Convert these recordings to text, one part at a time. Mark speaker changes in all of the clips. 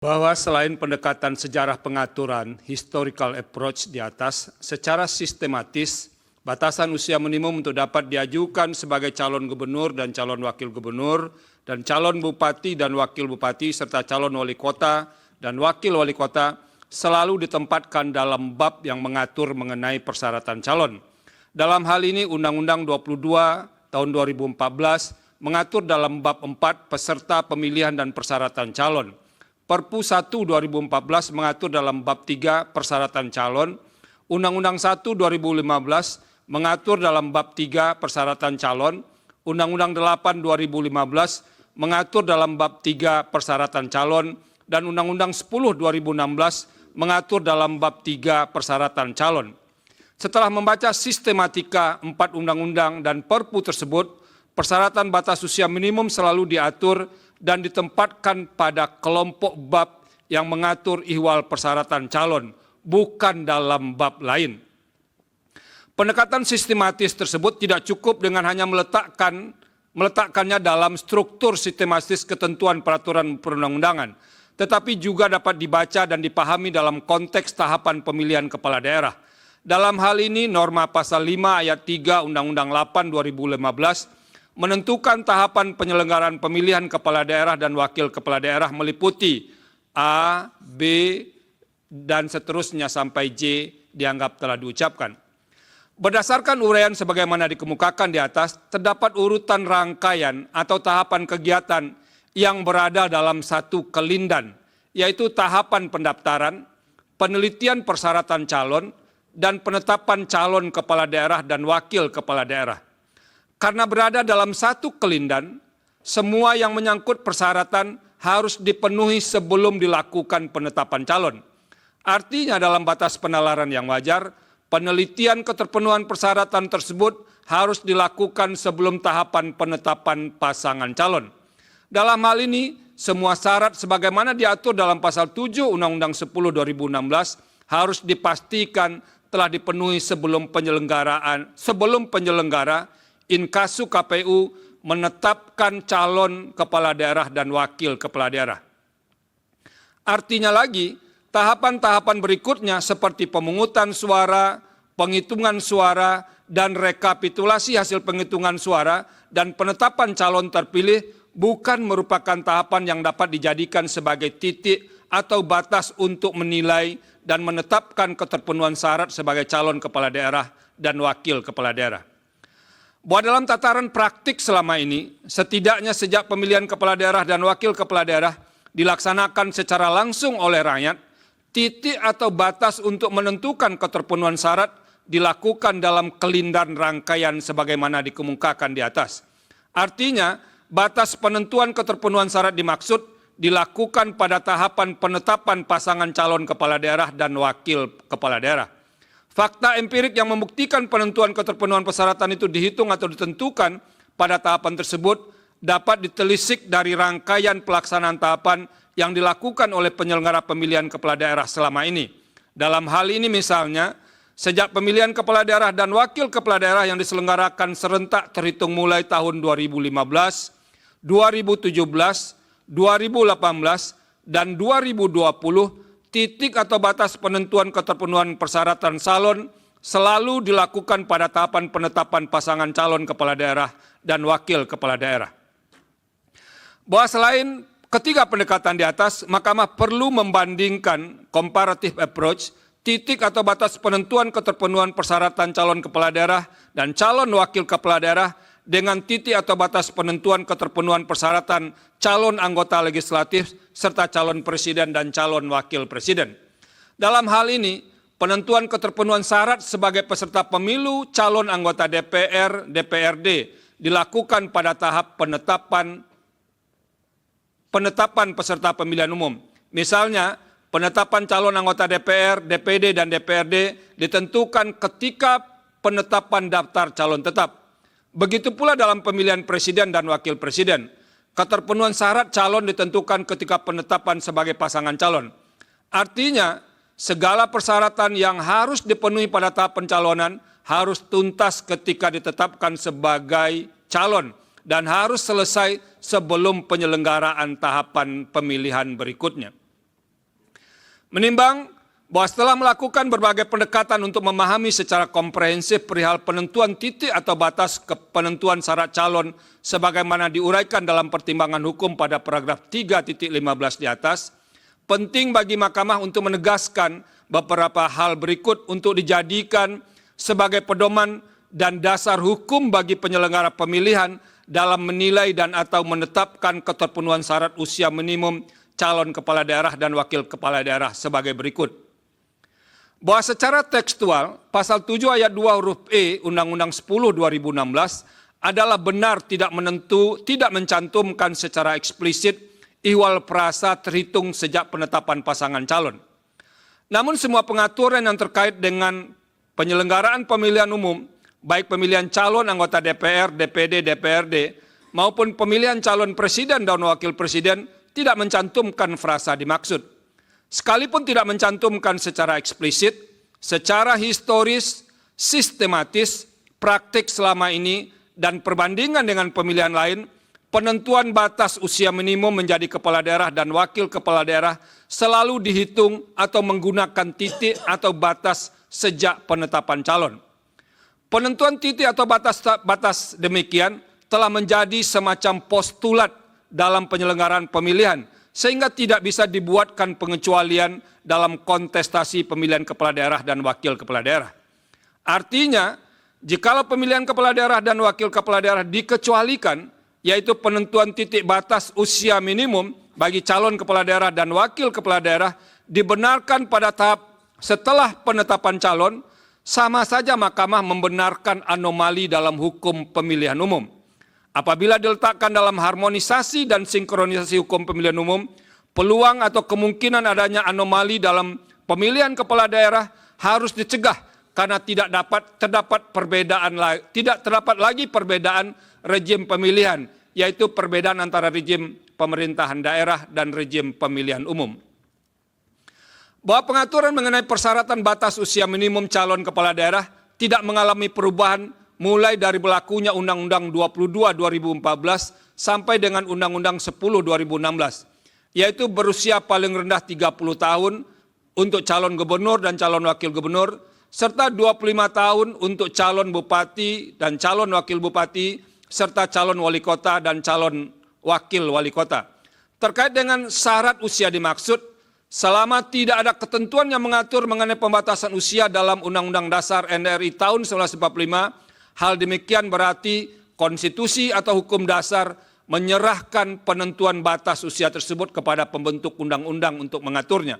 Speaker 1: Bahwa selain pendekatan sejarah pengaturan historical approach di atas, secara sistematis batasan usia minimum untuk dapat diajukan sebagai calon gubernur dan calon wakil gubernur dan calon bupati dan wakil bupati serta calon wali kota dan wakil wali kota selalu ditempatkan dalam bab yang mengatur mengenai persyaratan calon. Dalam hal ini Undang-Undang 22 tahun 2014 mengatur dalam bab 4 peserta pemilihan dan persyaratan calon. Perpu 1 2014 mengatur dalam bab 3 persyaratan calon, Undang-Undang 1 2015 mengatur dalam bab 3 persyaratan calon, Undang-Undang 8 2015 mengatur dalam bab 3 persyaratan calon, dan Undang-Undang 10 2016 mengatur dalam bab 3 persyaratan calon. Setelah membaca sistematika 4 undang-undang dan perpu tersebut, persyaratan batas usia minimum selalu diatur dan ditempatkan pada kelompok bab yang mengatur ihwal persyaratan calon, bukan dalam bab lain. Pendekatan sistematis tersebut tidak cukup dengan hanya meletakkannya dalam struktur sistematis ketentuan peraturan perundang-undangan, tetapi juga dapat dibaca dan dipahami dalam konteks tahapan pemilihan kepala daerah. Dalam hal ini, norma pasal 5 ayat 3 Undang-Undang 8 2015 menentukan tahapan penyelenggaraan pemilihan kepala daerah dan wakil kepala daerah meliputi A, B, dan seterusnya sampai J dianggap telah diucapkan. Berdasarkan uraian sebagaimana dikemukakan di atas, terdapat urutan rangkaian atau tahapan kegiatan yang berada dalam satu kelindan, yaitu tahapan pendaftaran, penelitian persyaratan calon, dan penetapan calon kepala daerah dan wakil kepala daerah. Karena berada dalam satu kelindan, semua yang menyangkut persyaratan harus dipenuhi sebelum dilakukan penetapan calon. Artinya dalam batas penalaran yang wajar, penelitian keterpenuhan persyaratan tersebut harus dilakukan sebelum tahapan penetapan pasangan calon. Dalam hal ini, semua syarat sebagaimana diatur dalam pasal 7 Undang-Undang 10 2016 harus dipastikan telah dipenuhi sebelum penyelenggara inkasu KPU menetapkan calon kepala daerah dan wakil kepala daerah. Artinya lagi, tahapan-tahapan berikutnya seperti pemungutan suara, penghitungan suara, dan rekapitulasi hasil penghitungan suara dan penetapan calon terpilih bukan merupakan tahapan yang dapat dijadikan sebagai titik atau batas untuk menilai dan menetapkan keterpenuhan syarat sebagai calon kepala daerah dan wakil kepala daerah. Bahwa dalam tataran praktik selama ini, setidaknya sejak pemilihan kepala daerah dan wakil kepala daerah dilaksanakan secara langsung oleh rakyat, titik atau batas untuk menentukan keterpenuhan syarat dilakukan dalam kelindan rangkaian sebagaimana dikemukakan di atas. Artinya, batas penentuan keterpenuhan syarat dimaksud dilakukan pada tahapan penetapan pasangan calon kepala daerah dan wakil kepala daerah. Fakta empirik yang membuktikan penentuan keterpenuhan persyaratan itu dihitung atau ditentukan pada tahapan tersebut dapat ditelisik dari rangkaian pelaksanaan tahapan yang dilakukan oleh penyelenggara pemilihan kepala daerah selama ini. Dalam hal ini misalnya, sejak pemilihan kepala daerah dan wakil kepala daerah yang diselenggarakan serentak terhitung mulai tahun 2015, 2017, 2018, dan 2020, titik atau batas penentuan keterpenuhan persyaratan calon selalu dilakukan pada tahapan penetapan pasangan calon kepala daerah dan wakil kepala daerah. Bahwa selain ketiga pendekatan di atas, Mahkamah perlu membandingkan comparative approach, titik atau batas penentuan keterpenuhan persyaratan calon kepala daerah dan calon wakil kepala daerah dengan titik atau batas penentuan keterpenuhan persyaratan calon anggota legislatif serta calon presiden dan calon wakil presiden. Dalam hal ini, penentuan keterpenuhan syarat sebagai peserta pemilu calon anggota DPR, DPRD dilakukan pada tahap penetapan peserta pemilihan umum. Misalnya, penetapan calon anggota DPR, DPD, dan DPRD ditentukan ketika penetapan daftar calon tetap. Begitu pula dalam pemilihan presiden dan wakil presiden. Keterpenuhan syarat calon ditentukan ketika penetapan sebagai pasangan calon. Artinya, segala persyaratan yang harus dipenuhi pada tahap pencalonan harus tuntas ketika ditetapkan sebagai calon dan harus selesai sebelum penyelenggaraan tahapan pemilihan berikutnya. Menimbang bahwa setelah melakukan berbagai pendekatan untuk memahami secara komprehensif perihal penentuan titik atau batas penentuan syarat calon sebagaimana diuraikan dalam pertimbangan hukum pada paragraf 3.15 di atas, penting bagi Mahkamah untuk menegaskan beberapa hal berikut untuk dijadikan sebagai pedoman dan dasar hukum bagi penyelenggara pemilihan dalam menilai dan atau menetapkan keterpenuhan syarat usia minimum calon kepala daerah dan wakil kepala daerah sebagai berikut. Bahwa secara tekstual, pasal 7 ayat 2 huruf E Undang-Undang 10 2016 adalah benar tidak mencantumkan secara eksplisit ihwal frasa terhitung sejak penetapan pasangan calon. Namun semua pengaturan yang terkait dengan penyelenggaraan pemilihan umum, baik pemilihan calon anggota DPR, DPD, DPRD, maupun pemilihan calon presiden dan wakil presiden tidak mencantumkan frasa dimaksud. Sekalipun tidak mencantumkan secara eksplisit, secara historis, sistematis, praktik selama ini, dan perbandingan dengan pemilihan lain, penentuan batas usia minimum menjadi kepala daerah dan wakil kepala daerah selalu dihitung atau menggunakan titik atau batas sejak penetapan calon. Penentuan titik atau batas demikian telah menjadi semacam postulat dalam penyelenggaraan pemilihan, sehingga tidak bisa dibuatkan pengecualian dalam kontestasi pemilihan kepala daerah dan wakil kepala daerah. Artinya, jikalau pemilihan kepala daerah dan wakil kepala daerah dikecualikan, yaitu penentuan titik batas usia minimum bagi calon kepala daerah dan wakil kepala daerah dibenarkan pada tahap setelah penetapan calon, sama saja Mahkamah membenarkan anomali dalam hukum pemilihan umum. Apabila diletakkan dalam harmonisasi dan sinkronisasi hukum pemilihan umum, peluang atau kemungkinan adanya anomali dalam pemilihan kepala daerah harus dicegah karena tidak terdapat lagi perbedaan rejim pemilihan, yaitu perbedaan antara rejim pemerintahan daerah dan rejim pemilihan umum. Bahwa pengaturan mengenai persyaratan batas usia minimum calon kepala daerah tidak mengalami perubahan mulai dari berlakunya Undang-Undang 22 2014 sampai dengan Undang-Undang 10 2016, yaitu berusia paling rendah 30 tahun untuk calon gubernur dan calon wakil gubernur, serta 25 tahun untuk calon bupati dan calon wakil bupati, serta calon wali kota dan calon wakil wali kota. Terkait dengan syarat usia dimaksud, selama tidak ada ketentuan yang mengatur mengenai pembatasan usia dalam Undang-Undang Dasar NRI tahun 1945, hal demikian berarti konstitusi atau hukum dasar menyerahkan penentuan batas usia tersebut kepada pembentuk undang-undang untuk mengaturnya.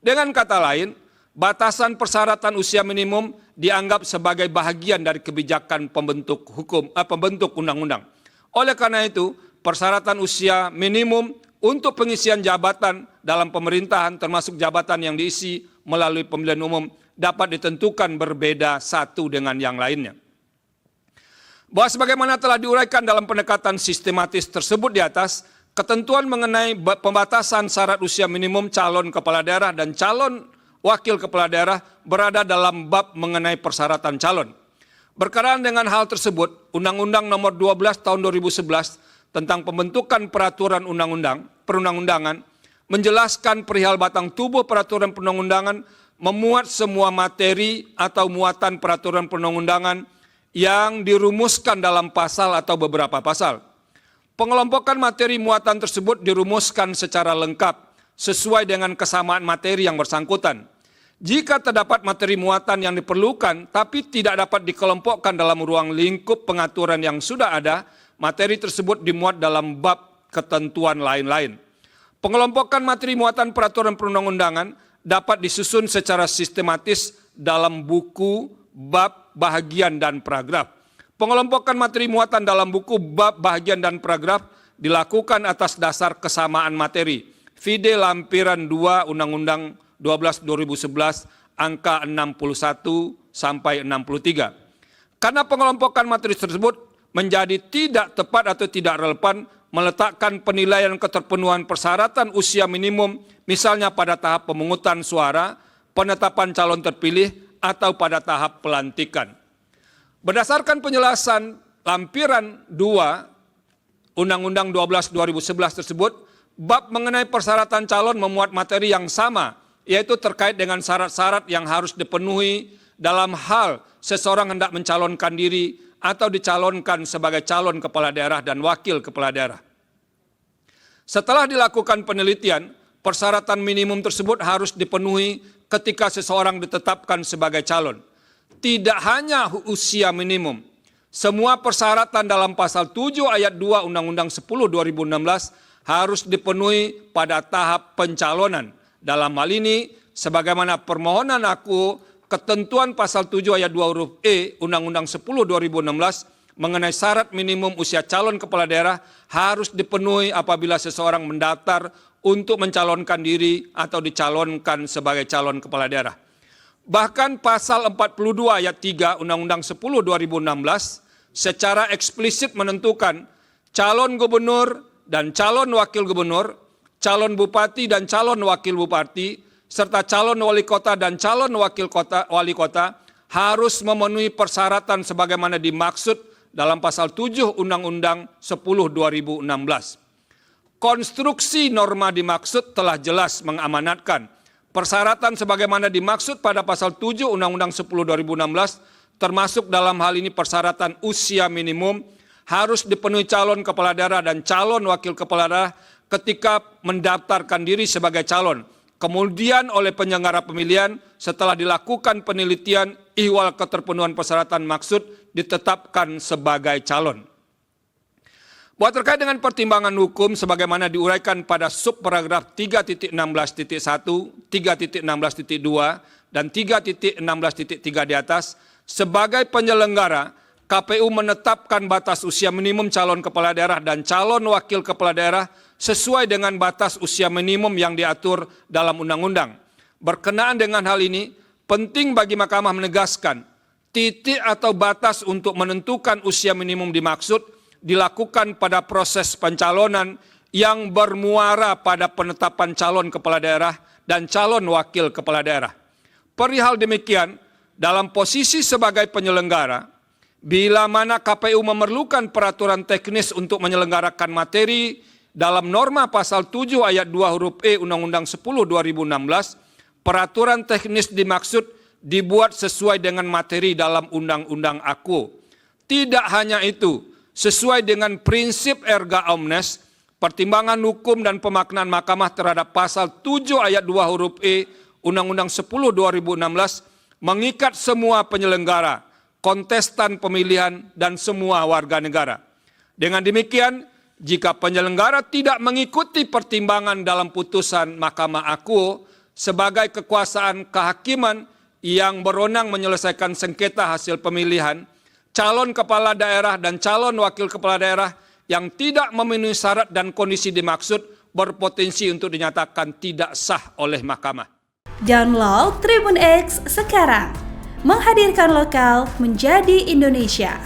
Speaker 1: Dengan kata lain, batasan persyaratan usia minimum dianggap sebagai bahagian dari kebijakan pembentuk undang-undang. Oleh karena itu, persyaratan usia minimum untuk pengisian jabatan dalam pemerintahan termasuk jabatan yang diisi melalui pemilihan umum dapat ditentukan berbeda satu dengan yang lainnya. Bahwa sebagaimana telah diuraikan dalam pendekatan sistematis tersebut di atas, ketentuan mengenai pembatasan syarat usia minimum calon kepala daerah dan calon wakil kepala daerah berada dalam bab mengenai persyaratan calon. Berkenaan dengan hal tersebut, Undang-Undang Nomor 12 Tahun 2011 tentang pembentukan peraturan perundang-undangan menjelaskan perihal batang tubuh peraturan perundang-undangan memuat semua materi atau muatan peraturan perundang-undangan yang dirumuskan dalam pasal atau beberapa pasal. Pengelompokan materi muatan tersebut dirumuskan secara lengkap sesuai dengan kesamaan materi yang bersangkutan. Jika terdapat materi muatan yang diperlukan tapi tidak dapat dikelompokkan dalam ruang lingkup pengaturan yang sudah ada, materi tersebut dimuat dalam bab ketentuan lain-lain. Pengelompokan materi muatan peraturan perundang-undangan dapat disusun secara sistematis dalam buku, bab, bahagian, dan paragraf. Pengelompokan materi muatan dalam buku, bab, bahagian, dan paragraf dilakukan atas dasar kesamaan materi. Vide lampiran 2 Undang-Undang 12 2011 angka 61 sampai 63. Karena pengelompokan materi tersebut menjadi tidak tepat atau tidak relevan meletakkan penilaian keterpenuhan persyaratan usia minimum misalnya pada tahap pemungutan suara, penetapan calon terpilih, atau pada tahap pelantikan. Berdasarkan penjelasan lampiran 2 Undang-Undang 12 2011 tersebut, bab mengenai persyaratan calon memuat materi yang sama yaitu terkait dengan syarat-syarat yang harus dipenuhi dalam hal seseorang hendak mencalonkan diri atau dicalonkan sebagai calon kepala daerah dan wakil kepala daerah. Setelah dilakukan penelitian, persyaratan minimum tersebut harus dipenuhi ketika seseorang ditetapkan sebagai calon. Tidak hanya usia minimum, semua persyaratan dalam pasal 7 ayat 2 Undang-Undang 10 2016 harus dipenuhi pada tahap pencalonan. Dalam hal ini, sebagaimana permohonan aku, ketentuan pasal 7 ayat 2 huruf E Undang-Undang 10 2016 mengenai syarat minimum usia calon kepala daerah harus dipenuhi apabila seseorang mendaftar untuk mencalonkan diri atau dicalonkan sebagai calon kepala daerah. Bahkan pasal 42 ayat 3 Undang-Undang 10 2016 secara eksplisit menentukan calon gubernur dan calon wakil gubernur, calon bupati dan calon wakil bupati, serta calon wali kota dan calon wali kota harus memenuhi persyaratan sebagaimana dimaksud dalam pasal 7 Undang-Undang 10 2016. Konstruksi norma dimaksud telah jelas mengamanatkan persyaratan sebagaimana dimaksud pada pasal 7 Undang-Undang 10 2016, termasuk dalam hal ini persyaratan usia minimum harus dipenuhi calon kepala daerah dan calon wakil kepala daerah ketika mendaftarkan diri sebagai calon. Kemudian oleh penyelenggara pemilihan setelah dilakukan penelitian ihwal keterpenuhan persyaratan maksud ditetapkan sebagai calon. Bahwa terkait dengan pertimbangan hukum sebagaimana diuraikan pada subparagraf 3.16.1, 3.16.2, dan 3.16.3 di atas, sebagai penyelenggara, KPU menetapkan batas usia minimum calon kepala daerah dan calon wakil kepala daerah sesuai dengan batas usia minimum yang diatur dalam undang-undang. Berkenaan dengan hal ini, penting bagi Mahkamah menegaskan, titik atau batas untuk menentukan usia minimum dimaksud dilakukan pada proses pencalonan yang bermuara pada penetapan calon kepala daerah dan calon wakil kepala daerah. Perihal demikian, dalam posisi sebagai penyelenggara, bila mana KPU memerlukan peraturan teknis untuk menyelenggarakan materi dalam norma pasal 7 ayat 2 huruf E Undang-Undang 10 2016, peraturan teknis dimaksud dibuat sesuai dengan materi dalam Undang-Undang AKU. Tidak hanya itu, sesuai dengan prinsip erga omnes, pertimbangan hukum dan pemaknaan mahkamah terhadap pasal 7 ayat 2 huruf E Undang-Undang 10 2016 mengikat semua penyelenggara, kontestan pemilihan, dan semua warga negara. Dengan demikian, jika penyelenggara tidak mengikuti pertimbangan dalam putusan Mahkamah AKU sebagai kekuasaan kehakiman yang berwenang menyelesaikan sengketa hasil pemilihan, calon kepala daerah dan calon wakil kepala daerah yang tidak memenuhi syarat dan kondisi dimaksud berpotensi untuk dinyatakan tidak sah oleh mahkamah.
Speaker 2: Download Tribun X sekarang, menghadirkan lokal menjadi Indonesia.